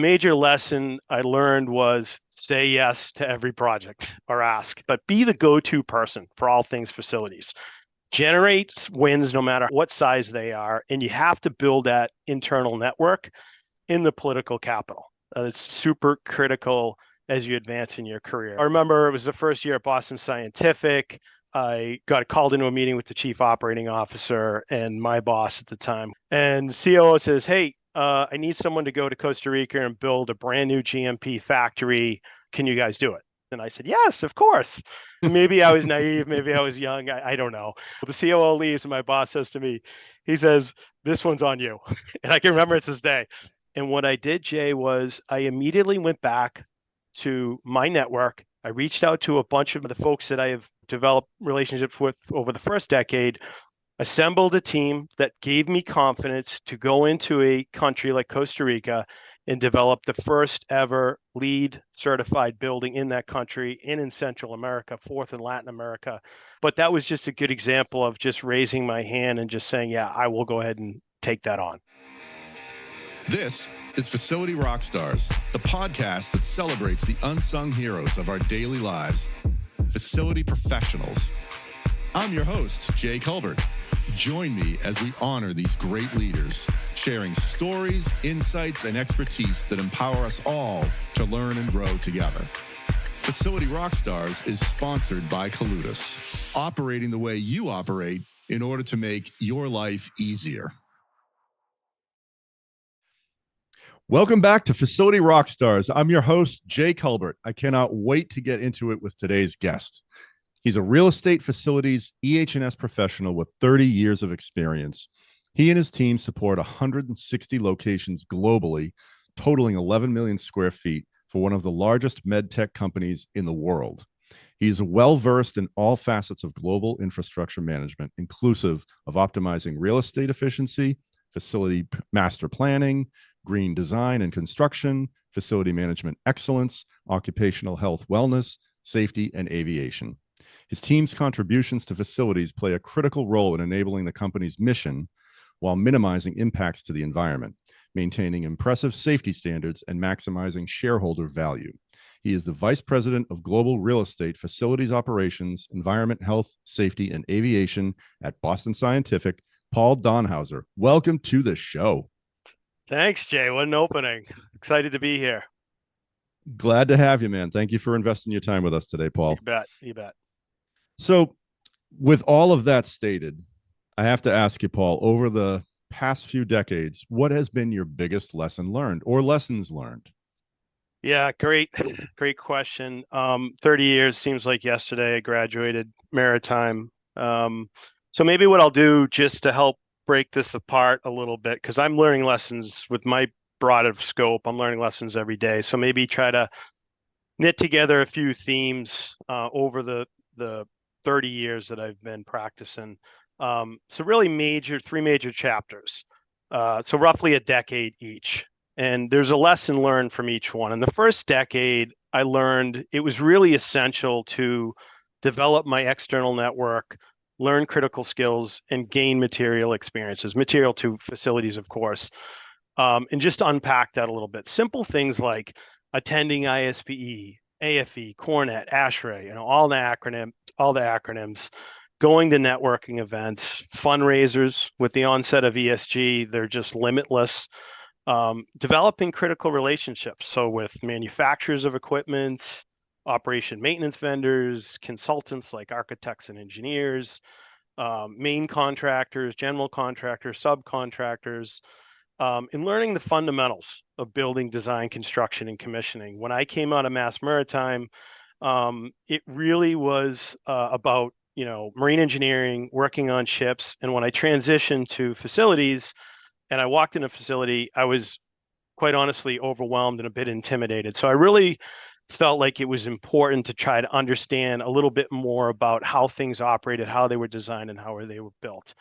Major lesson I learned was say yes to every project or ask, but be the go-to person for all things facilities. Generate wins no matter what size they are, and you have to build that internal network in the political capital. It's super critical as you advance in your career. I remember it was the first year at Boston Scientific. I got called into a meeting with the chief operating officer and my boss at the time. And the COO says, hey, I need someone to go to Costa Rica and build a brand new GMP factory. Can you guys do it? And I said, yes, of course. Maybe I was naive. Maybe I was young. I don't know. The COO leaves and my boss says to me, he says, this one's on you. And I can remember it to this day. And what I did, Jay, was I immediately went back to my network. I reached out to a bunch of the folks that I have developed relationships with over the first decade, assembled a team that gave me confidence to go into a country like Costa Rica and develop the first ever LEED certified building in that country and in Central America, fourth in Latin America. But that was just a good example of just raising my hand and just saying, yeah, I will go ahead and take that on. This is Facility Rockstars, the podcast that celebrates the unsung heroes of our daily lives, facility professionals. I'm your host, Jay Culbert. Join me as we honor these great leaders, sharing stories, insights, and expertise that empower us all to learn and grow together. Facility Rockstars is sponsored by Coludus, operating the way you operate in order to make your life easier. Welcome back to Facility Rockstars. I'm your host, Jay Culbert. I cannot wait to get into it with today's guest. He's a real estate facilities EH&S professional with 30 years of experience. He and his team support 160 locations globally, totaling 11 million square feet for one of the largest med tech companies in the world. He is well-versed in all facets of global infrastructure management, inclusive of optimizing real estate efficiency, facility master planning, green design and construction, facility management excellence, occupational health wellness, safety, and aviation. His team's contributions to facilities play a critical role in enabling the company's mission while minimizing impacts to the environment, maintaining impressive safety standards, and maximizing shareholder value. He is the Vice President of Global Real Estate, Facilities Operations, Environment, Health, Safety, and Aviation at Boston Scientific, Paul Donhauser. Welcome to the show. Thanks, Jay. What an opening. Excited to be here. Glad to have you, man. Thank you for investing your time with us today, Paul. You bet. You bet. So with all of that stated, I have to ask you, Paul, over the past few decades, what has been your biggest lesson learned or lessons learned? Yeah, great question. 30 years seems like yesterday. I graduated Maritime. So maybe what I'll do just to help break this apart a little bit, because I'm learning lessons with my broad of scope. I'm learning lessons every day. So maybe try to knit together a few themes over the 30 years that I've been practicing. So really three major chapters. So roughly a decade each. And there's a lesson learned from each one. In the first decade, I learned it was really essential to develop my external network, learn critical skills, and gain material experiences, material to facilities, of course, and just unpack that a little bit. Simple things like attending ISPE, AFE, Cornet, ASHRAE, all the acronyms, going to networking events, fundraisers. With the onset of ESG, they're just limitless. Developing critical relationships. So with manufacturers of equipment, operation maintenance vendors, consultants like architects and engineers, main contractors, general contractors, subcontractors, and learning the fundamentals of building, design, construction, and commissioning. When I came out of Mass Maritime, it really was about marine engineering, working on ships. And when I transitioned to facilities and I walked in a facility, I was quite honestly overwhelmed and a bit intimidated. So I really felt like it was important to try to understand a little bit more about how things operated, how they were designed, and how they were built.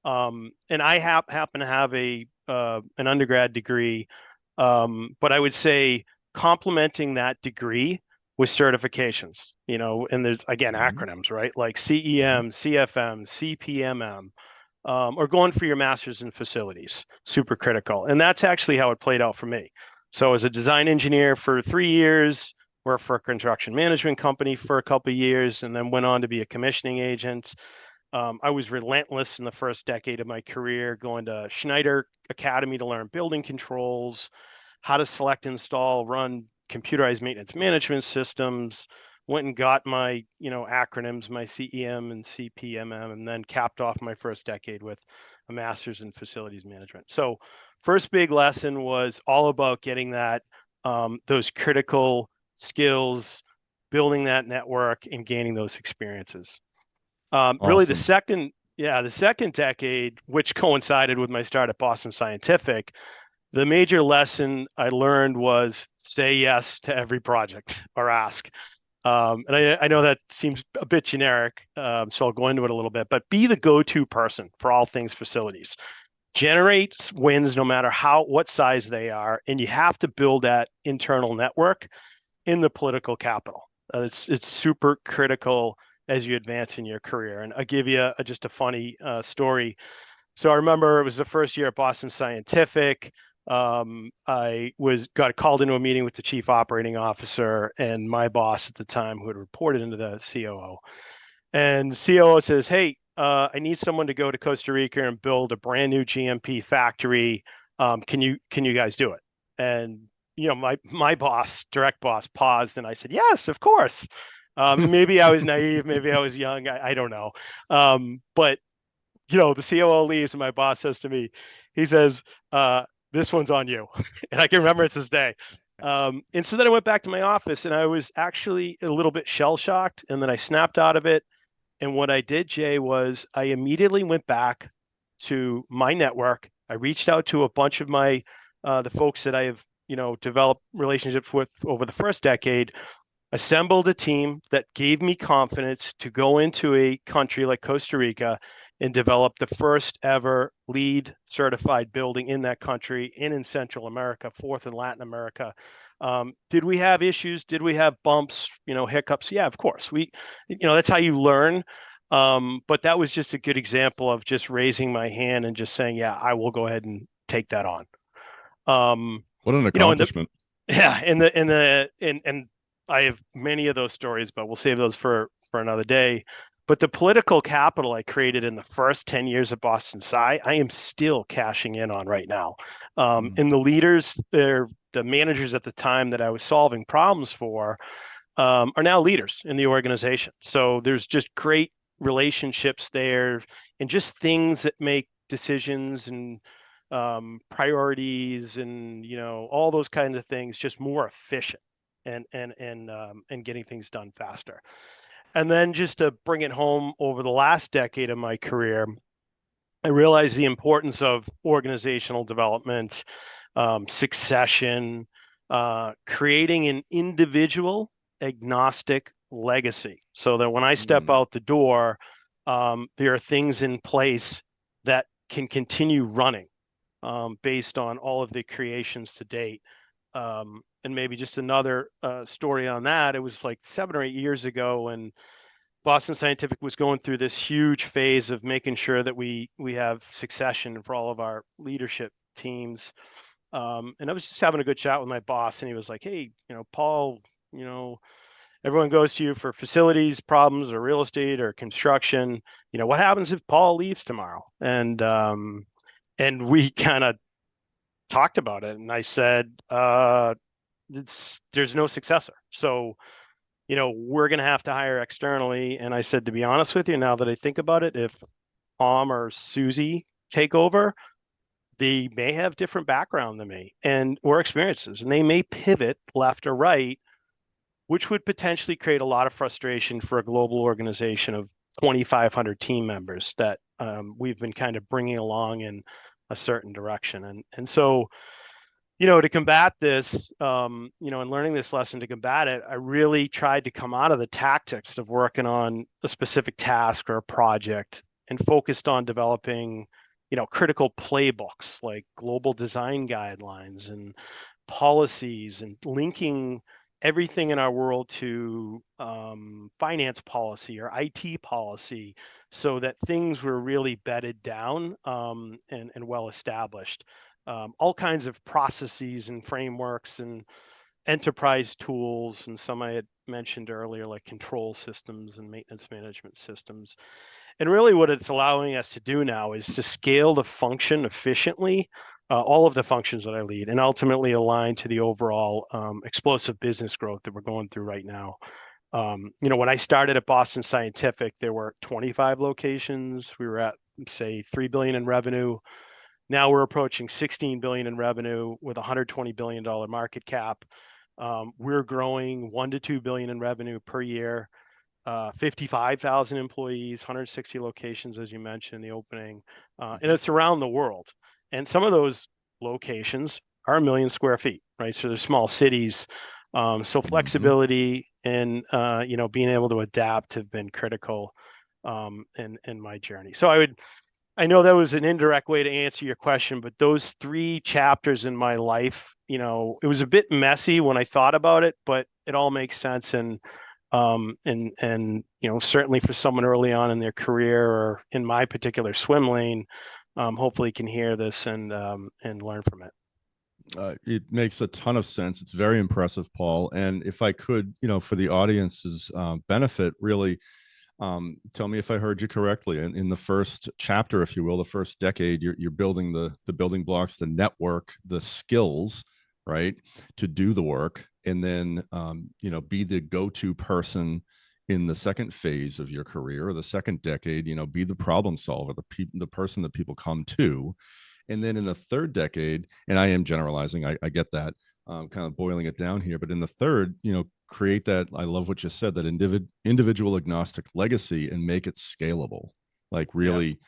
And I happen to have an undergrad degree, but I would say complementing that degree with certifications, and there's, again, acronyms, right? Like CEM, CFM, CPMM, or going for your master's in facilities, super critical. And that's actually how it played out for me. So as a design engineer for 3 years, worked for a construction management company for a couple of years, and then went on to be a commissioning agent. I was relentless in the first decade of my career, going to Schneider Academy to learn building controls, how to select, install, run computerized maintenance management systems. Went and got my, acronyms, my CEM and CPMM, and then capped off my first decade with a master's in facilities management. So, first big lesson was all about getting those critical skills, building that network, and gaining those experiences. Really, Awesome. the second decade, which coincided with my start at Boston Scientific, the major lesson I learned was say yes to every project or ask. And I know that seems a bit generic, so I'll go into it a little bit, but be the go-to person for all things facilities. Generate wins no matter what size they are, and you have to build that internal network in the political capital. It's super critical as you advance in your career. And I'll give you just a funny story. So I remember it was the first year at Boston Scientific. I got called into a meeting with the chief operating officer and my boss at the time, who had reported into the COO. And the COO says, "Hey, I need someone to go to Costa Rica and build a brand new GMP factory. Can you guys do it?" And my boss, direct boss, paused, and I said, "Yes, of course." Maybe I was naive, maybe I was young, I don't know. But the COO leaves, and my boss says to me, he says, "This one's on you," and I can remember it to this day. And so then I went back to my office, and I was actually a little bit shell shocked, and then I snapped out of it. And what I did, Jay, was I immediately went back to my network. I reached out to a bunch of the folks that I have, developed relationships with over the first decade, assembled a team that gave me confidence to go into a country like Costa Rica and develop the first ever LEED certified building in that country and in Central America, fourth in Latin America. Did we have issues? Did we have bumps, hiccups? Yeah, of course. That's how you learn. But that was just a good example of just raising my hand and just saying, yeah, I will go ahead and take that on. What an And accomplishment. yeah, and I have many of those stories, but we'll save those for another day. But the political capital I created in the first 10 years of Boston Sci, I am still cashing in on right now. And the leaders, the managers at the time that I was solving problems for, are now leaders in the organization. So there's just great relationships there, and just things that make decisions and priorities and all those kinds of things just more efficient, and getting things done faster. And then just to bring it home, over the last decade of my career, I realized the importance of organizational development, succession, creating an individual agnostic legacy, so that when I step Mm. out the door, there are things in place that can continue running, based on all of the creations to date. And maybe just another story on that. It was like 7 or 8 years ago, when Boston Scientific was going through this huge phase of making sure that we have succession for all of our leadership teams. And I was just having a good chat with my boss, and he was like, "Hey, Paul, you know, everyone goes to you for facilities problems or real estate or construction. What happens if Paul leaves tomorrow?" And we kind of talked about it, and I said, there's no successor. So, we're going to have to hire externally. And I said, to be honest with you, now that I think about it, if Tom or Susie take over, they may have different background than me and or experiences, and they may pivot left or right, which would potentially create a lot of frustration for a global organization of 2,500 team members that we've been kind of bringing along in a certain direction. And so, to combat this, and learning this lesson to combat it, I really tried to come out of the tactics of working on a specific task or a project, and focused on developing, critical playbooks like global design guidelines and policies, and linking everything in our world to finance policy or IT policy, so that things were really bedded down, and well established. all kinds of processes and frameworks and enterprise tools, and some I had mentioned earlier, like control systems and maintenance management systems. And really what it's allowing us to do now is to scale the function efficiently, all of the functions that I lead, and ultimately align to the overall explosive business growth that we're going through right now. When I started at Boston Scientific, there were 25 locations. We were at, say, 3 billion in revenue. Now we're approaching 16 billion in revenue with $120 billion market cap. We're growing 1 to 2 billion in revenue per year. 55,000 employees, 160 locations, as you mentioned in the opening, and it's around the world. And some of those locations are 1 million square feet, right? So they're small cities. So flexibility and being able to adapt have been critical in my journey. So I know that was an indirect way to answer your question, but those 3 chapters in my life, it was a bit messy when I thought about it, but it all makes sense. And certainly for someone early on in their career or in my particular swim lane, hopefully can hear this and learn from it. It makes a ton of sense. It's very impressive, Paul. And if I could, for the audience's benefit, really tell me if I heard you correctly. In the first chapter, if you will, the first decade, you're building the building blocks, the network, the skills, right, to do the work, and then be the go-to person in the second phase of your career, or the second decade. Be the problem solver, the person that people come to. And then in the third decade, and I am generalizing, I get that, kind of boiling it down here, but in the third, create that, I love what you said, that individual agnostic legacy, and make it scalable, like really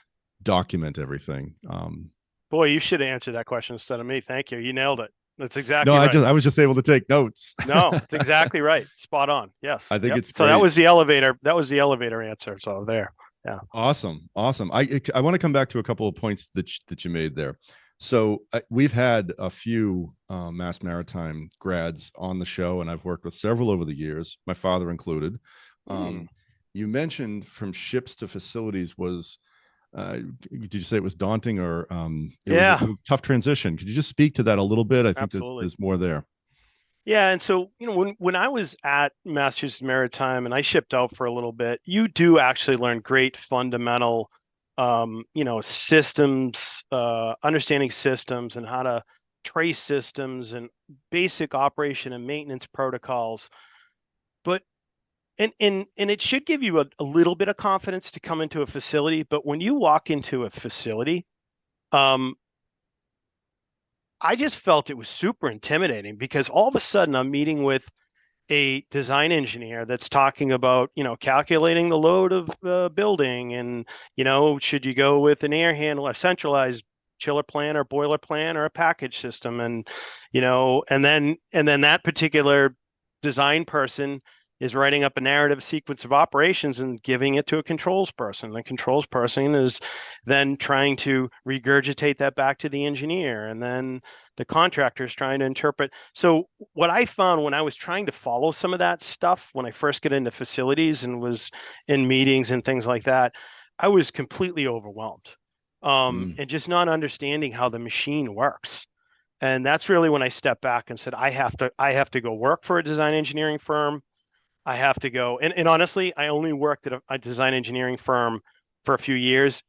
document everything. Boy, you should answer that question instead of me. Thank you. You nailed it. That's exactly no, right. I was just able to take notes. No, exactly right. Spot on. Yes. I think it's so great. that was the elevator. That was the elevator answer. So there. Yeah. Awesome. I want to come back to a couple of points that you made there. So we've had a few Mass Maritime grads on the show, and I've worked with several over the years, my father included. You mentioned from ships to facilities was, did you say it was daunting, or it was a tough transition? Could you just speak to that a little bit? I think there's more there. Yeah, and so when I was at Massachusetts Maritime and I shipped out for a little bit, you do actually learn great fundamental, systems, understanding systems and how to trace systems and basic operation and maintenance protocols. But and it should give you a little bit of confidence to come into a facility. But when you walk into a facility, um, I just felt it was super intimidating because all of a sudden I'm meeting with a design engineer that's talking about, calculating the load of the building and, should you go with an air handler, a centralized chiller plant or boiler plant or a package system. And, and then that particular design person is writing up a narrative sequence of operations and giving it to a controls person. The controls person is then trying to regurgitate that back to the engineer, and then the contractor is trying to interpret. So what I found when I was trying to follow some of that stuff, when I first get into facilities and was in meetings and things like that, I was completely overwhelmed, and just not understanding how the machine works. And that's really when I stepped back and said, I have to go work for a design engineering firm. I have to go. And honestly, I only worked at a design engineering firm for a few years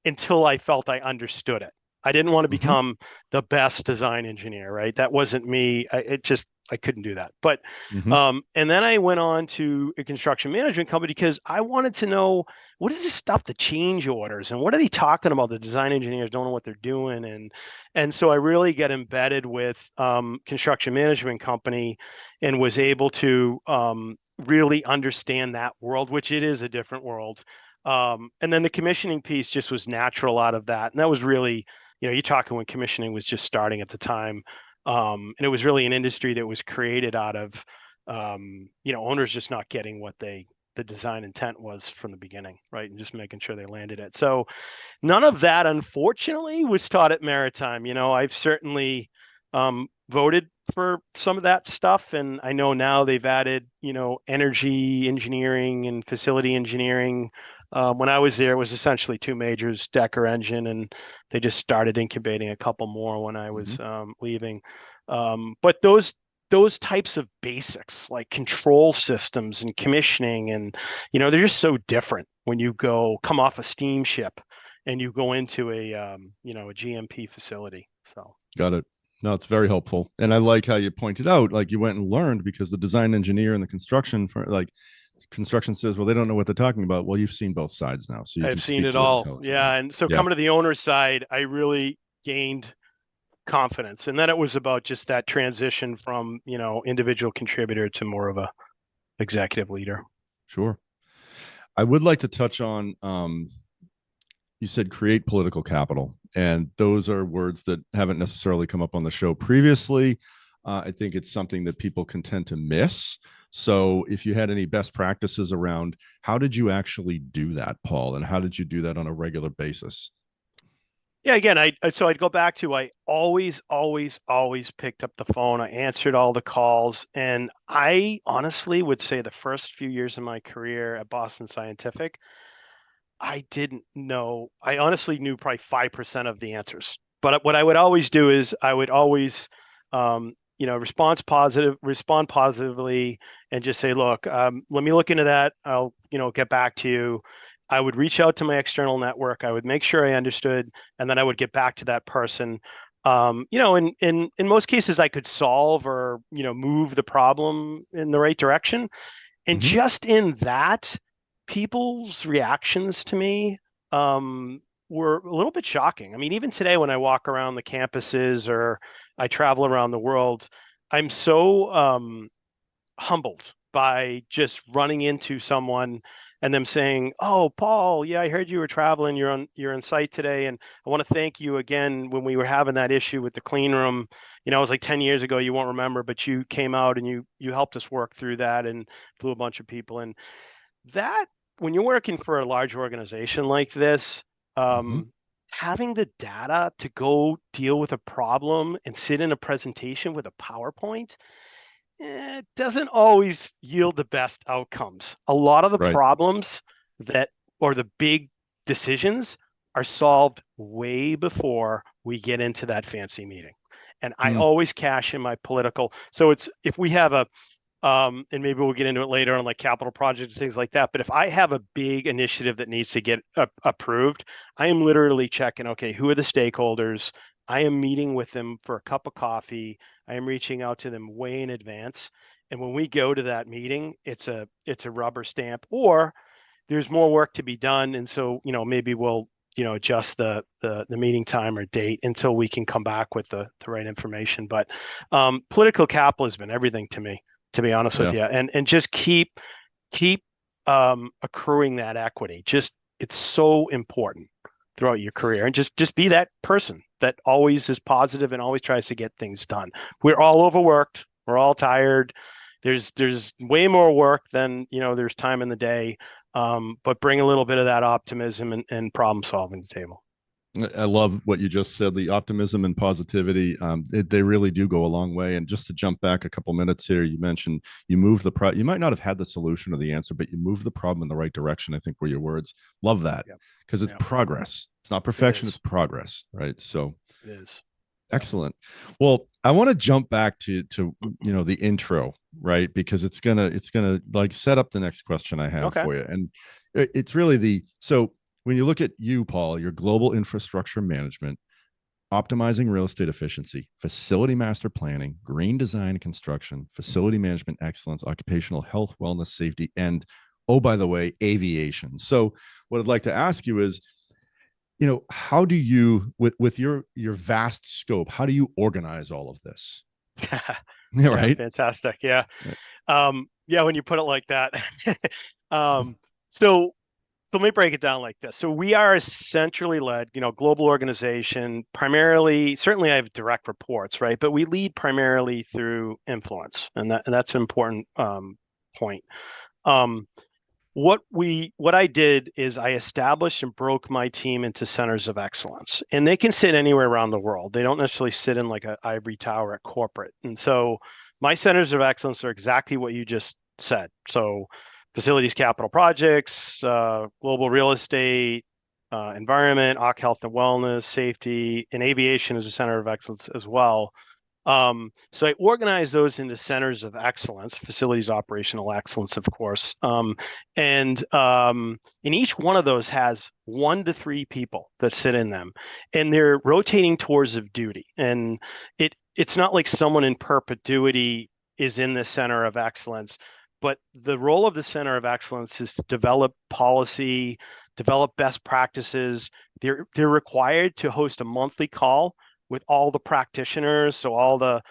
until I felt I understood it. I didn't want to become the best design engineer, right? That wasn't me. I couldn't do that. But and then I went on to a construction management company because I wanted to know, what is this stuff, the change orders, and what are they talking about? The design engineers don't know what they're doing, and so I really get embedded with construction management company, and was able to really understand that world, which it is a different world. And then the commissioning piece just was natural out of that. And that was really, you're talking when commissioning was just starting at the time. And it was really an industry that was created out of, owners just not getting what the design intent was from the beginning, right? And just making sure they landed it. So none of that, unfortunately, was taught at Maritime. I've certainly voted for some of that stuff, and I know now they've added, energy engineering and facility engineering When I was there, it was essentially two majors, Decker engine, and they just started incubating a couple more when I Hmm. was leaving. But those types of basics like control systems and commissioning and they're just so different when you come off a steamship and you go into a GMP facility. So Got it. No, it's very helpful. And I like how you pointed out, like you went and learned because the design engineer and the construction for like construction says, well, they don't know what they're talking about. Well, you've seen both sides now, so you can I've seen speak it to it all. intelligently. Yeah. And so Yeah, coming to the owner's side, I really gained confidence. And then it was about just that transition from, individual contributor to more of a executive leader. sure. I would like to touch on you said create political capital, and those are words that haven't necessarily come up on the show previously. I think it's something that people can tend to miss. So, if you had any best practices around how did you actually do that, Paul, and how did you do that on a regular basis? Yeah, again, so I'd go back to I always, always, always picked up the phone. I answered all the calls, and I honestly would say the first few years of my career at Boston Scientific, I didn't know. I honestly knew probably 5% of the answers. But what I would always do is I would always, respond positively, and just say, look, let me look into that. I'll, get back to you. I would reach out to my external network. I would make sure I understood, and then I would get back to that person. In most cases, I could solve or move the problem in the right direction. And Mm-hmm. just in that, people's reactions to me were a little bit shocking. I mean, even today when I walk around the campuses or I travel around the world, I'm so humbled by just running into someone and them saying, "Oh, Paul, yeah, I heard you were traveling. You're on site today, and I want to thank you again. When we were having that issue with the clean room, it was like 10 years ago. You won't remember, but you came out and you helped us work through that and flew a bunch of people. And that when you're working for a large organization like this, Mm-hmm. having the data to go deal with a problem and sit in a presentation with a PowerPoint, it doesn't always yield the best outcomes. A lot of the Right. problems that or the big decisions are solved way before we get into that fancy meeting. And I Mm, always cash in my political. So it's if we have and maybe we'll get into it later on like capital projects, things like that. But if I have a big initiative that needs to get approved, I am literally checking, okay, who are the stakeholders? I am meeting with them for a cup of coffee. I am reaching out to them way in advance. And when we go to that meeting, it's a rubber stamp or there's more work to be done. And so, maybe we'll, adjust the meeting time or date until we can come back with the right information. But political capital has been everything to be honest with yeah. you, and just keep accruing that equity. Just it's so important throughout your career, and just be that person that always is positive and always tries to get things done. We're all overworked. We're all tired. There's way more work than there's time in the day. But bring a little bit of that optimism and problem solving to the table. I love what you just said. The optimism and positivity, they really do go a long way. And just to jump back a couple minutes here, you mentioned you moved you might not have had the solution or the answer, but you moved the problem in the right direction, I think were your words. Love that Yep. because it's Yep. progress. It's not It perfection, it's is. progress, right? So It is. Yep. excellent. Well, I want to jump back to the intro, right? Because it's gonna like set up the next question I have Okay. for you. And it's really so when you look at you, Paul, your global infrastructure management, optimizing real estate efficiency, facility master planning, green design and construction, facility management excellence, occupational health, wellness, safety, and oh, by the way, aviation. So what I'd like to ask you is, how do you with your vast scope, how do you organize all of this? Yeah, Yeah. right. Fantastic. Yeah. Yeah. When you put it like that. um, so So let me break it down like this. So we are a centrally led, global organization, primarily, certainly I have direct reports, right? But we lead primarily through influence, and that's an important point. Um, what I did is I established and broke my team into centers of excellence, and they can sit anywhere around the world. They don't necessarily sit in like an ivory tower at corporate. And so my centers of excellence are exactly what you just said. So facilities, capital projects, global real estate, environment, health and wellness, safety, and aviation is a center of excellence as well. So I organize those into centers of excellence, facilities operational excellence, of course. And each one of those has 1 to 3 people that sit in them, and they're rotating tours of duty. And it's not like someone in perpetuity is in the center of excellence, but the role of the center of excellence is to develop policy, develop best practices. They're required to host a monthly call with all the practitioners. So all the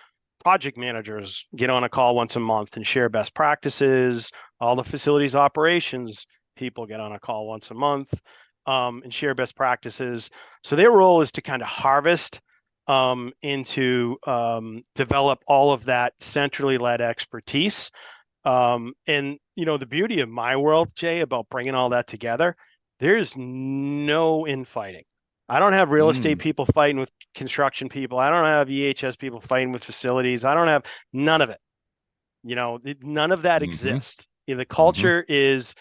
project managers get on a call once a month and share best practices. All the facilities operations people get on a call once a month and share best practices. So their role is to kind of harvest into develop all of that centrally led expertise. And the beauty of my world, Jay, about bringing all that together, there's no infighting. I don't have real estate Mm, people fighting with construction people. I don't have EHS people fighting with facilities. I don't have none of it. None of that mm-hmm, exists. The mm-hmm. culture is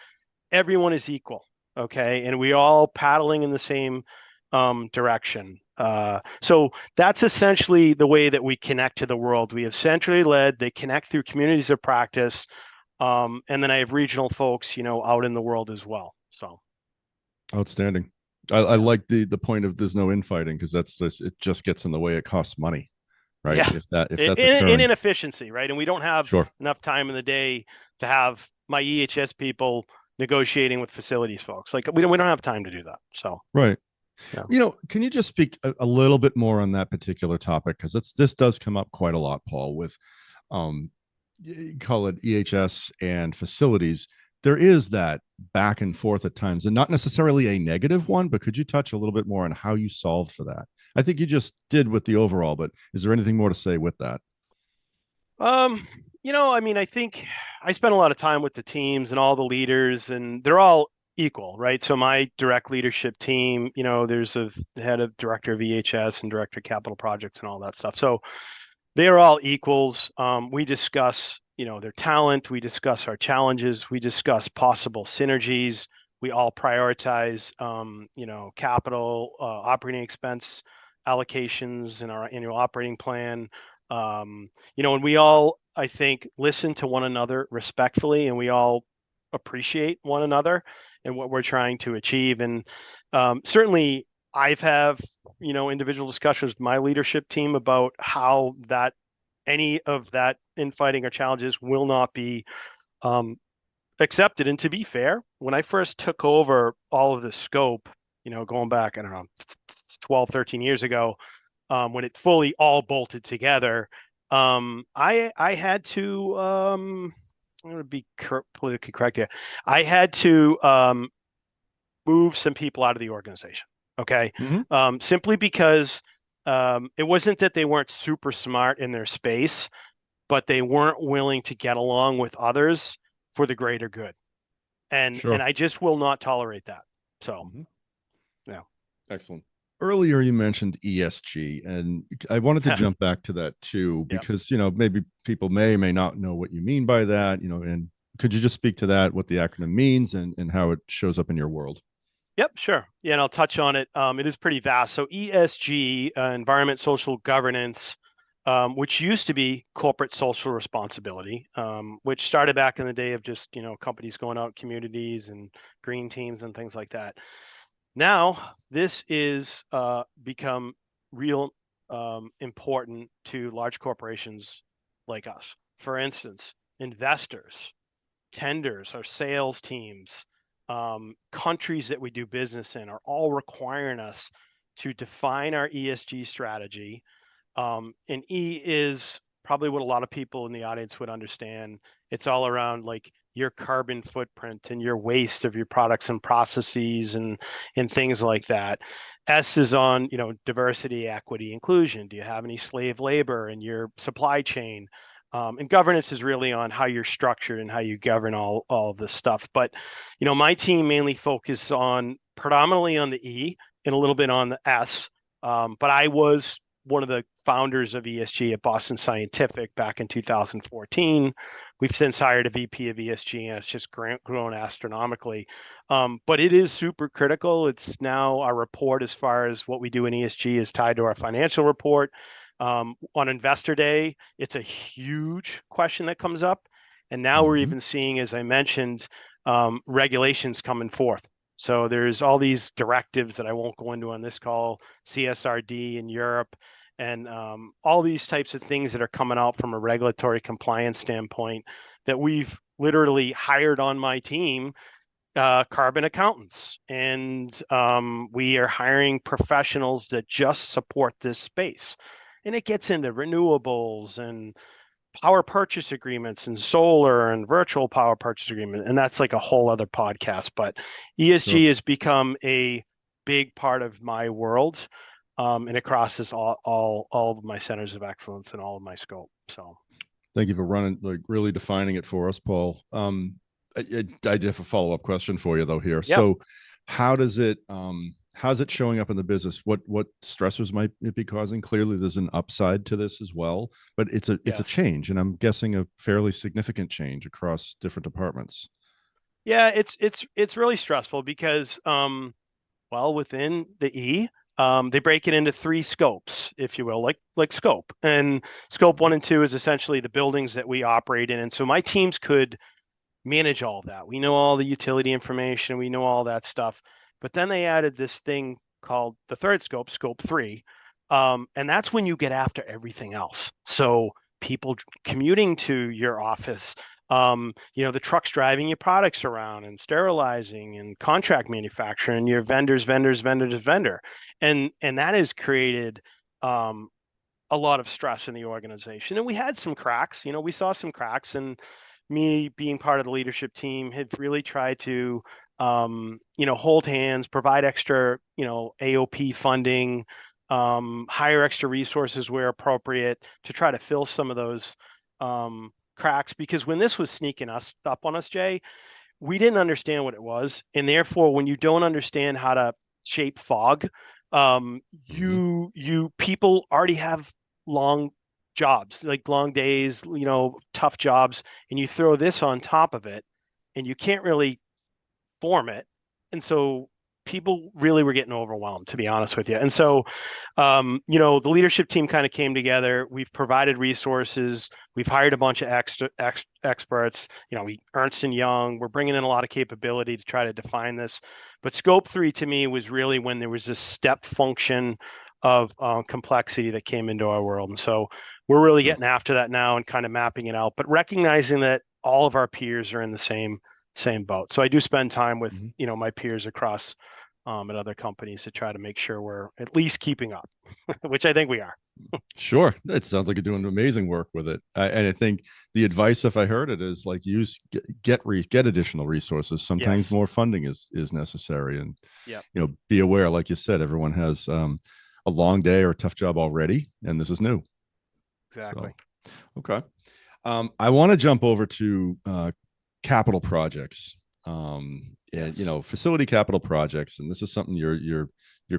everyone is equal. Okay. And we all paddling in the same direction. So that's essentially the way that we connect to the world. We have centrally led, they connect through communities of practice. And then I have regional folks, out in the world as well. So, Outstanding. I yeah. like the point of there's no infighting because it just gets in the way. It costs money, right? Yeah. If In, that's in occurring, inefficiency, right? And we don't have sure, enough time in the day to have my EHS people negotiating with facilities folks. Like we don't have time to do that. So, right. yeah. Can you just speak a little bit more on that particular topic because this does come up quite a lot, Paul, with um, call it EHS and facilities. There is that back and forth at times, and not necessarily a negative one, but could you touch a little bit more on how you solved for that? I think you just did with the overall, but is there anything more to say with that? Um, I mean, I think I spent a lot of time with the teams and all the leaders, and they're all equal, right? So my direct leadership team, there's a head of director of EHS and director of capital projects and all that stuff. So they are all equals. We discuss, their talent. We discuss our challenges. We discuss possible synergies. We all prioritize, capital, operating expense allocations in our annual operating plan. And we all, I think, listen to one another respectfully, and we all appreciate one another and what we're trying to achieve. And certainly, I've have individual discussions with my leadership team about how that any of that infighting or challenges will not be accepted. And to be fair, when I first took over all of the scope, going back, I don't know, 12, 13 years ago, when it fully all bolted together, I had to, I'm going to be politically correct here. I had to move some people out of the organization. Okay. Mm-hmm. Simply because it wasn't that they weren't super smart in their space, but they weren't willing to get along with others for the greater good. And Sure. I just will not tolerate that. So, Mm-hmm. yeah. Excellent. Earlier, you mentioned ESG, and I wanted to Yeah. jump back to that too, because maybe people may not know what you mean by that. And could you just speak to that, what the acronym means, and how it shows up in your world? Yep, sure. Yeah, and I'll touch on it. It is pretty vast. So ESG, environment, social governance, which used to be corporate social responsibility, which started back in the day of just companies going out communities and green teams and things like that. Now this is become real important to large corporations like us. For instance, investors, tenders, our sales teams, countries that we do business in are all requiring us to define our ESG strategy. And E is probably what a lot of people in the audience would understand. It's all around like your carbon footprint and your waste of your products and processes and things like that. S is on, diversity, equity, inclusion. Do you have any slave labor in your supply chain? And governance is really on how you're structured and how you govern all of this stuff. But, my team mainly focuses on predominantly on the E and a little bit on the S. But I was one of the founders of ESG at Boston Scientific back in 2014. We've since hired a VP of ESG, and it's just grown astronomically. But it is super critical. It's now our report as far as what we do in ESG is tied to our financial report. On Investor Day, it's a huge question that comes up. And now we're even seeing, as I mentioned, regulations coming forth. So there's all these directives that I won't go into on this call, CSRD in Europe, and all these types of things that are coming out from a regulatory compliance standpoint that we've literally hired on my team, carbon accountants. And we are hiring professionals that just support this space. And it gets into renewables and power purchase agreements and solar and virtual power purchase agreement, and that's like a whole other podcast. But ESG has become a big part of my world, and it crosses all of my centers of excellence and all of my scope. So thank you for really defining it for us, Paul. I have a follow-up question for you though here. Yep. So how's it showing up in the business? What stressors might it be causing? Clearly there's an upside to this as well, but it's a change, and I'm guessing a fairly significant change across different departments. Yeah, it's really stressful because within the E, they break it into three scopes, if you will, like scope. And scope 1 and 2 is essentially the buildings that we operate in. And so my teams could manage all of that. We know all the utility information, we know all that stuff. But then they added this thing called the third scope, scope 3. And that's when you get after everything else. So people commuting to your office, the trucks driving your products around and sterilizing and contract manufacturing, your vendor. And that has created a lot of stress in the organization. And we had some cracks, we saw some cracks, and me being part of the leadership team had really tried to hold hands, provide extra, AOP funding, hire extra resources where appropriate to try to fill some of those cracks. Because when this was sneaking up on us, Jay, we didn't understand what it was. And therefore, when you don't understand how to shape fog, people already have long jobs, like long days, tough jobs, and you throw this on top of it and you can't really form it. And so people really were getting overwhelmed, to be honest with you. And so, the leadership team kind of came together. We've provided resources. We've hired a bunch of experts. We Ernst and Young. We're bringing in a lot of capability to try to define this. But scope 3 to me was really when there was this step function of complexity that came into our world. And so we're really getting after that now and kind of mapping it out, but recognizing that all of our peers are in the same boat. So I do spend time with, my peers across at other companies to try to make sure we're at least keeping up, which I think we are. Sure. It sounds like you're doing amazing work with it. And I think the advice, if I heard it, is like get additional resources. Sometimes more funding is necessary. And, be aware, like you said, everyone has a long day or a tough job already, and this is new. Exactly. So, okay. I want to jump over to capital projects, and facility capital projects, and this is something you're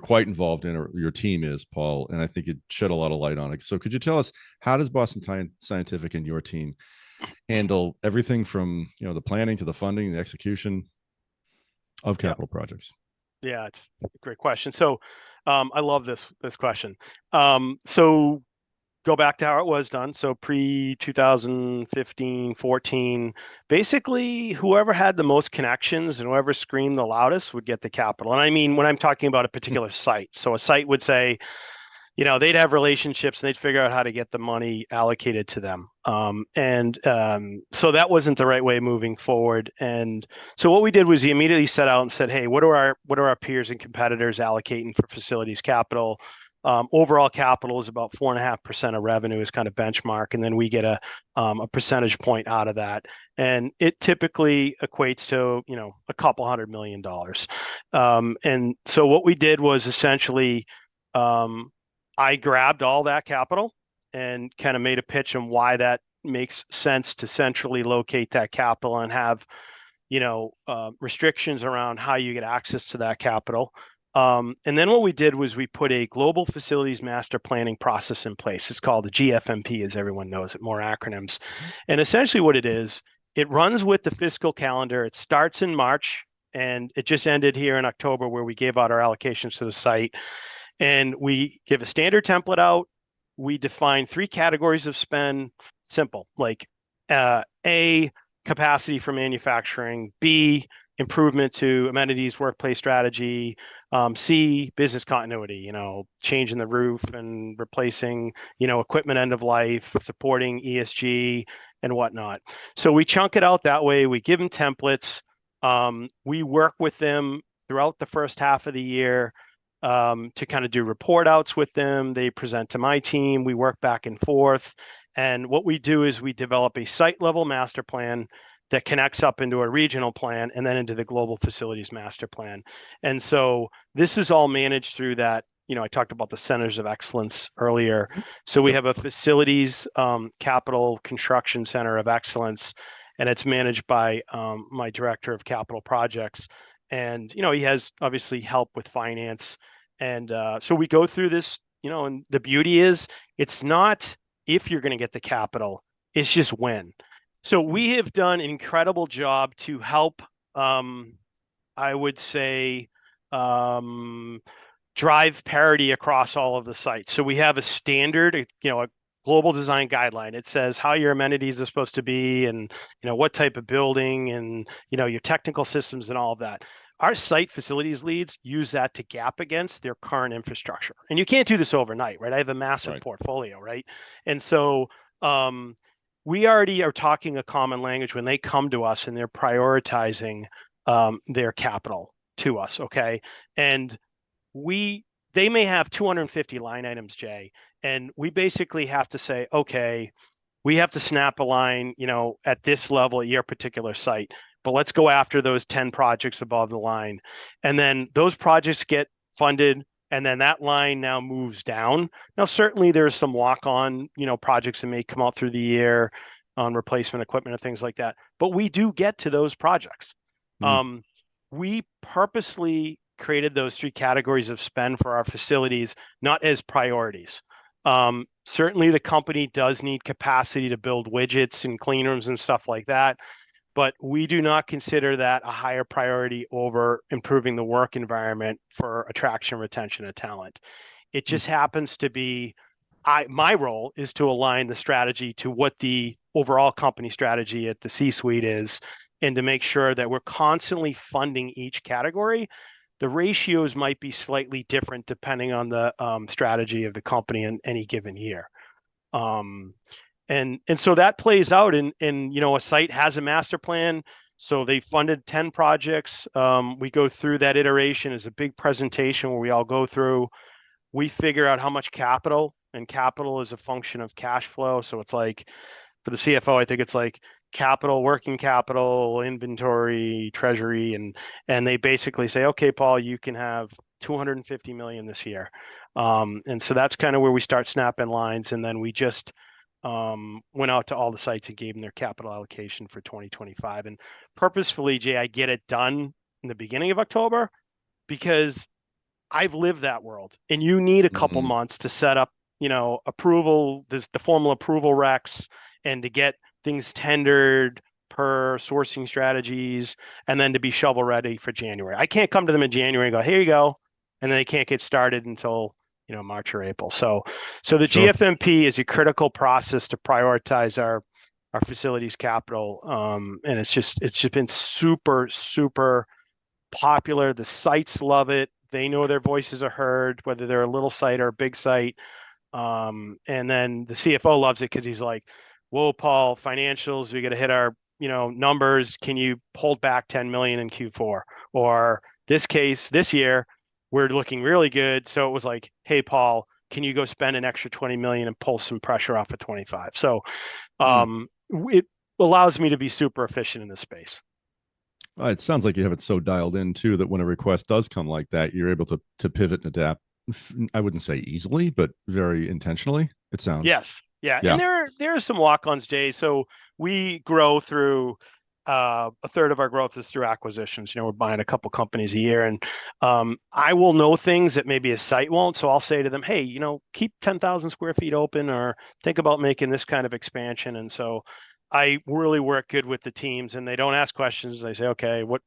quite involved in, or your team is, Paul, and I think it shed a lot of light on it. So could you tell us, how does Boston Scientific and your team handle everything from the planning to the funding, the execution of capital projects? Yeah, it's a great question. So I love this question. So go back to how it was done. So pre 2015, 14, basically whoever had the most connections and whoever screamed the loudest would get the capital. And I mean, when I'm talking about a particular site, so a site would say, they'd have relationships and they'd figure out how to get the money allocated to them. So that wasn't the right way moving forward. And so what we did was we immediately set out and said, hey, what are our peers and competitors allocating for facilities capital? Overall capital is about 4.5% of revenue is kind of benchmark. And then we get a percentage point out of that. And it typically equates to, a couple $100 million. And so what we did was essentially, I grabbed all that capital and kind of made a pitch on why that makes sense to centrally locate that capital and have, restrictions around how you get access to that capital. And then what we did was we put a global facilities master planning process in place. It's called the GFMP, as everyone knows it, more acronyms. And essentially what it is, it runs with the fiscal calendar. It starts in March and it just ended here in October where we gave out our allocations to the site. And we give a standard template out. We define 3 categories of spend, simple, like A, capacity for manufacturing, B, improvement to amenities, workplace strategy, C, business continuity, changing the roof and replacing, equipment end of life, supporting ESG and whatnot. So we chunk it out that way. We give them templates. We work with them throughout the first half of the year to kind of do report outs with them. They present to my team. We work back and forth. And what we do is we develop a site level master plan that connects up into a regional plan and then into the global facilities master plan. And so this is all managed through that. I talked about the centers of excellence earlier. So we have a facilities capital construction center of excellence, and it's managed by my director of capital projects. And, he has obviously help with finance. And so we go through this, and the beauty is it's not if you're going to get the capital, it's just when. So we have done an incredible job to help, I would say, drive parity across all of the sites. So we have a standard, a global design guideline. It says how your amenities are supposed to be and, what type of building and, your technical systems and all of that. Our site facilities leads use that to gap against their current infrastructure. And you can't do this overnight, right? I have a massive portfolio, right? And so we already are talking a common language when they come to us and they're prioritizing their capital to us, okay? And they may have 250 line items, Jay, and we basically have to say, okay, we have to snap a line, at this level at your particular site, but let's go after those 10 projects above the line. And then those projects get funded, and then that line now moves down. Now, certainly there's some walk-on, projects that may come out through the year on replacement equipment and things like that, but we do get to those projects. We purposely created those 3 categories of spend for our facilities, not as priorities. Certainly the company does need capacity to build widgets and clean rooms and stuff like that, but we do not consider that a higher priority over improving the work environment for attraction, retention of talent. It just happens to be, my role is to align the strategy to what the overall company strategy at the C-suite is, and to make sure that we're constantly funding each category. The ratios might be slightly different depending on the strategy of the company in any given year. And so that plays out in a site has a master plan. So they funded 10 projects. We go through that iteration as a big presentation where we all go through. We figure out how much capital, and capital is a function of cash flow. So it's like, for the CFO, I think it's like capital, working capital, inventory, treasury, and they basically say, okay, Paul, you can have 250 million this year. And so that's kind of where we start snapping lines. And then we just went out to all the sites and gave them their capital allocation for 2025. And purposefully, Jay, I get it done in the beginning of October because I've lived that world, and you need a couple months to set up, approval, the formal approval recs, and to get things tendered per sourcing strategies, and then to be shovel ready for January. I can't come to them in January and go, here you go, and then they can't get started until March or April. So the GFMP is a critical process to prioritize our facilities capital, and it's just been super popular. The sites love it. They know their voices are heard, whether they're a little site or a big site. And then the CFO loves it because he's like, whoa, Paul, financials, we got to hit our, numbers. Can you hold back 10 million in Q4? Or this year, we're looking really good. So it was like, hey, Paul, can you go spend an extra 20 million and pull some pressure off of 25? So it allows me to be super efficient in this space. It sounds like you have it so dialed in too that when a request does come like that, you're able to pivot and adapt. I wouldn't say easily, but very intentionally. It sounds. Yes. Yeah. And there are some walk-ons, Jay. So we grow through a third of our growth is through acquisitions. We're buying a couple companies a year, and I will know things that maybe a site won't. So I'll say to them, hey, keep 10,000 square feet open, or think about making this kind of expansion. And so I really work good with the teams, and they don't ask questions. They say, okay, what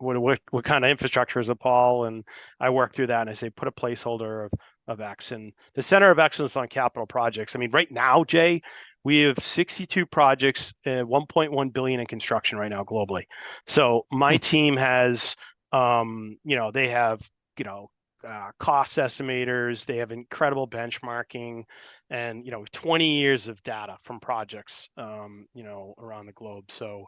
kind of infrastructure is it, Paul? And I work through that, and I say, put a placeholder of X. And the center of excellence on capital projects. I mean, right now, Jay, we have 62 projects, 1.1 billion in construction right now globally. So my team has, they have, cost estimators. They have incredible benchmarking, and 20 years of data from projects, around the globe. So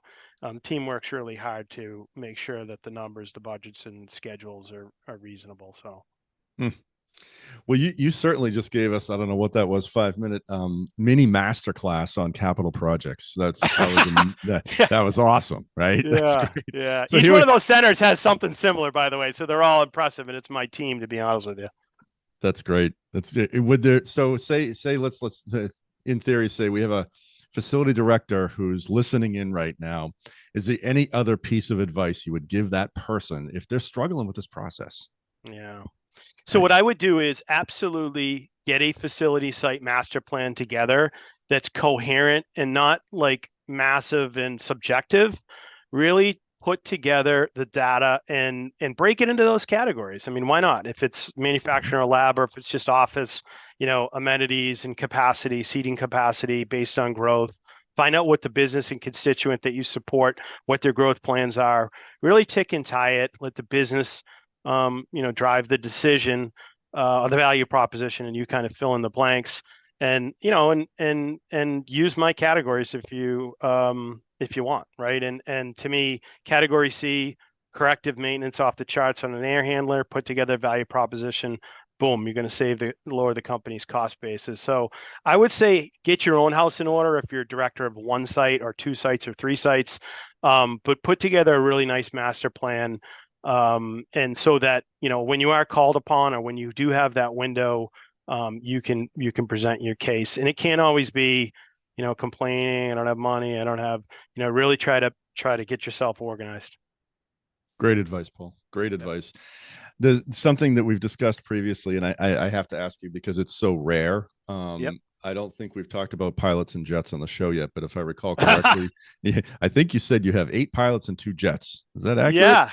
team works really hard to make sure that the numbers, the budgets, and schedules are reasonable. So. Hmm. Well, you certainly just gave us, I don't know what that was, 5 minute mini masterclass on capital projects. That was awesome, right? That's Yeah, great. yeah. So Each here one we, of those centers has something similar, by the way. So they're all impressive, and it's my team, to be honest with you. that's great. That's it. Would there, so say let's in theory say we have a facility director who's listening in right now. Is there any other piece of advice you would give that person if they're struggling with this process? Yeah. So Right. what I would do is absolutely get a facility site master plan together that's coherent and not like massive and subjective. Really put together the data and break it into those categories. I mean, why not? If it's manufacturing or lab, or if it's just office, amenities and capacity, seating capacity based on growth. Find out what the business and constituent that you support, what their growth plans are. Really tick and tie it. Let the business drive the decision, the value proposition, and you kind of fill in the blanks. And and use my categories if you want, right? And to me, category C, corrective maintenance off the charts on an air handler, put together a value proposition. Boom, you're going to lower the company's cost basis. So I would say get your own house in order if you're director of one site or two sites or three sites, but put together a really nice master plan, and so that when you are called upon, or when you do have that window, you can present your case. And it can't always be complaining, I don't have money, I don't have, really try to get yourself organized. Great advice, Paul. Great Yep. advice. The something that we've discussed previously, and I have to ask you because it's so rare. Yep. I don't think we've talked about pilots and jets on the show yet, but if I recall correctly, I think you said you have 8 pilots and 2 jets. Is that accurate? Yeah.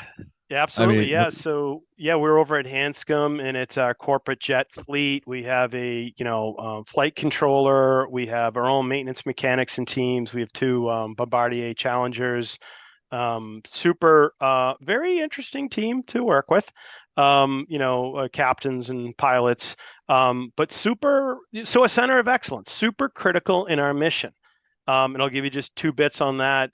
Yeah, I absolutely. mean, Yeah. So yeah, we're over at Hanscom, and it's our corporate jet fleet. We have a flight controller. We have our own maintenance mechanics and teams. We have two Bombardier Challengers. Super, very interesting team to work with. Captains and pilots. But so a center of excellence, super critical in our mission. And I'll give you just two bits on that.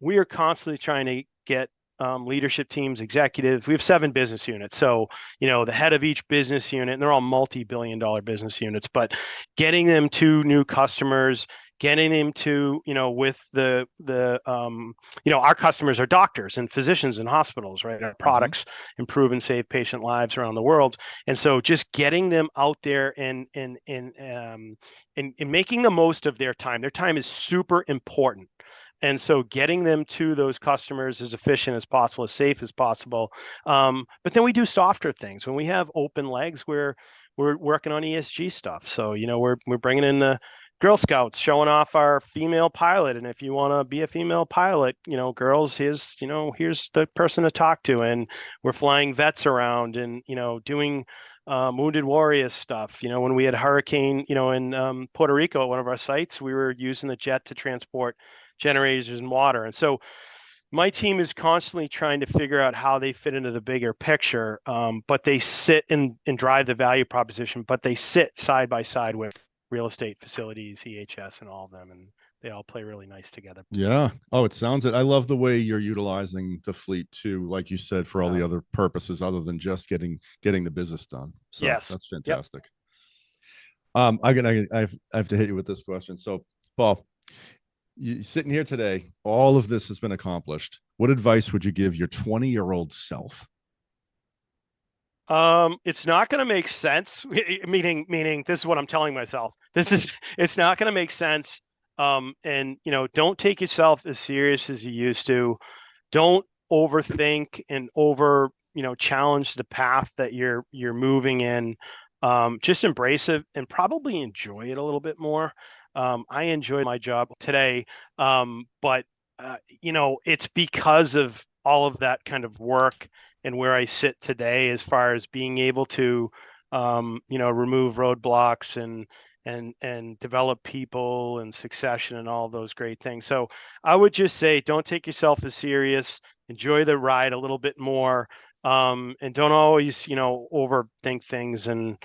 We are constantly trying to get leadership teams, executives. We have 7 business units. So, the head of each business unit, and they're all multi-billion-dollar business units, but getting them to new customers, getting them to, with our customers are doctors and physicians and hospitals, right? Our mhm. products improve and save patient lives around the world. And so just getting them out there and making the most of their time. Their time is super important. And so getting them to those customers as efficient as possible, as safe as possible. But then we do softer things. When we have open legs, we're working on ESG stuff. So, we're bringing in the Girl Scouts, showing off our female pilot. And if you want to be a female pilot, girls, here's the person to talk to. And we're flying vets around and, doing wounded warrior stuff. When we had hurricane, in Puerto Rico at one of our sites, we were using the jet to transport generators and water. And so my team is constantly trying to figure out how they fit into the bigger picture, but they sit and drive the value proposition, but they sit side by side with real estate, facilities, EHS, and all of them. And they all play really nice together. Yeah. Oh, it sounds it. I love the way you're utilizing the fleet too, like you said, for all Uh, the other purposes other than just getting the business done. So yes. that's Yep. fantastic. I have to hit you with this question. So, Paul, you sitting here today, all of this has been accomplished. What advice would you give your 20-year-old self? It's not going to make sense. Meaning, this is what I'm telling myself. It's not going to make sense And don't take yourself as serious as you used to. Don't overthink and challenge the path that you're moving in. Just embrace it and probably enjoy it a little bit more. I enjoy my job today, but it's because of all of that kind of work and where I sit today, as far as being able to, remove roadblocks and develop people and succession and all those great things. So I would just say, don't take yourself as serious. Enjoy the ride a little bit more, and don't always, overthink things and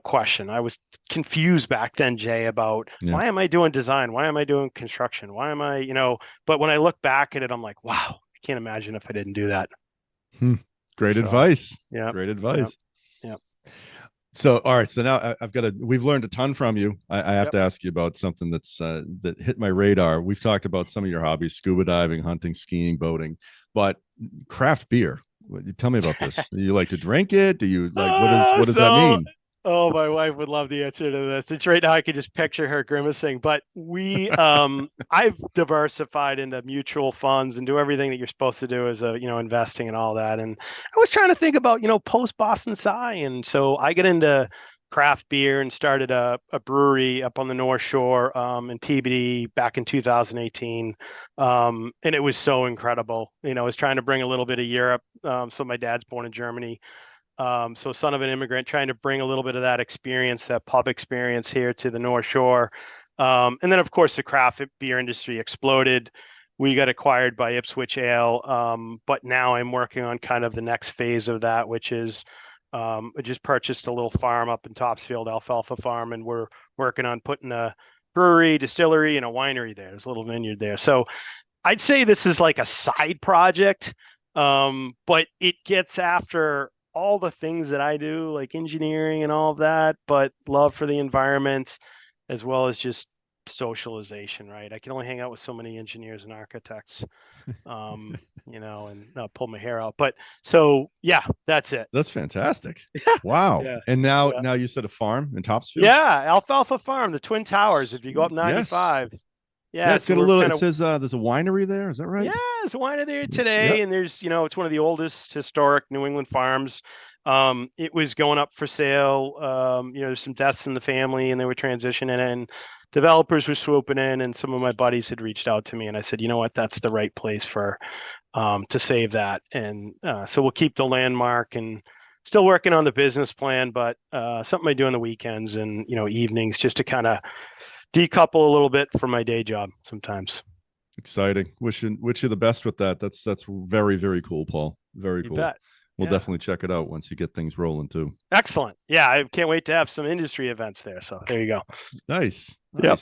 question. I was confused back then, Jay, about why am I doing design? Why am I doing construction? Why am I, but when I look back at it, I'm like, wow, I can't imagine if I didn't do that. Great advice. Yeah. Great advice. Yeah. So, all right. So now we've learned a ton from you. I have to ask you about something that hit my radar. We've talked about some of your hobbies: scuba diving, hunting, skiing, boating, but craft beer. Tell me about this. Do you like to drink it? Do you like, what does that mean? Oh, my wife would love the answer to this. It's right now, I can just picture her grimacing, but I've diversified into mutual funds and do everything that you're supposed to do as investing and all that. And I was trying to think about, post Boston Sci. And so I get into craft beer and started a brewery up on the North Shore, in Peabody back in 2018. And it was so incredible. I was trying to bring a little bit of Europe. So my dad's born in Germany. So son of an immigrant, trying to bring a little bit of that experience, that pub experience, here to the North Shore. And then, of course, the craft beer industry exploded. We got acquired by Ipswich Ale. But now I'm working on kind of the next phase of that, which is, I just purchased a little farm up in Topsfield, Alfalfa Farm, and we're working on putting a brewery, distillery, and a winery there. There's a little vineyard there. So I'd say this is like a side project, but it gets after all the things that I do, like engineering and all of that, but love for the environment, as well as just socialization, right? I can only hang out with so many engineers and architects, and pull my hair out. But so, yeah, that's it. That's fantastic. Wow. Yeah. And now you said a farm in Topsfield? Yeah. Alfalfa Farm, the Twin Towers, if you go up 95. Yes. Yeah, it's got a little. It says there's a winery there. Is that right? Yeah, there's a winery there today, and there's it's one of the oldest historic New England farms. It was going up for sale. There's some deaths in the family, and they were transitioning, and developers were swooping in, and some of my buddies had reached out to me, and I said, you know what, that's the right place for to save that, and so we'll keep the landmark, and still working on the business plan, but something I do on the weekends and evenings, just to kind of decouple a little bit from my day job sometimes. Exciting. Wish you the best with that. That's very, very cool, Paul. Very cool. We'll definitely check it out once you get things rolling too. Excellent. Yeah, I can't wait to have some industry events there. So there you go. Nice. Yep.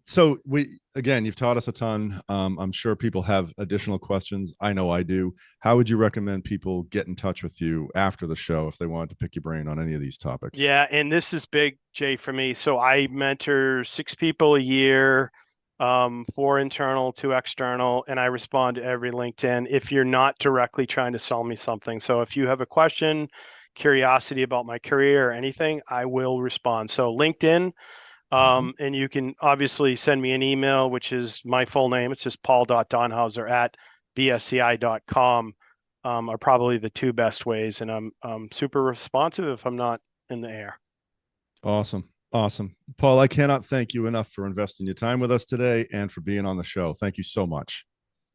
So you've taught us a ton. I'm sure people have additional questions. I know I do. How would you recommend people get in touch with you after the show if they wanted to pick your brain on any of these topics? Yeah, and this is big, Jay, for me. So I mentor 6 people a year, 4 internal, 2 external, and I respond to every LinkedIn if you're not directly trying to sell me something. So if you have a question, curiosity about my career or anything, I will respond. So LinkedIn. And you can obviously send me an email, which is my full name. It's just paul.donhauser@bsci.com, are probably the 2 best ways. And I'm super responsive if I'm not in the air. Awesome. Paul, I cannot thank you enough for investing your time with us today and for being on the show. Thank you so much.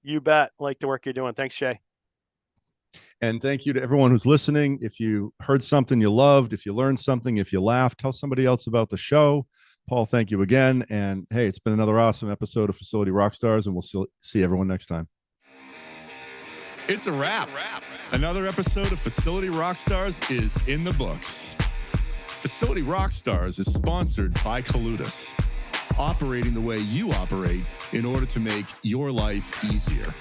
You bet. Like the work you're doing. Thanks, Jay. And thank you to everyone who's listening. If you heard something you loved, if you learned something, if you laughed, tell somebody else about the show. Paul, thank you again. And hey, it's been another awesome episode of Facility Rockstars, and we'll see everyone next time. It's a wrap. Another episode of Facility Rockstars is in the books. Facility Rockstars is sponsored by Culbert, operating the way you operate in order to make your life easier.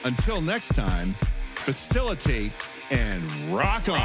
Until next time, facilitate and rock on.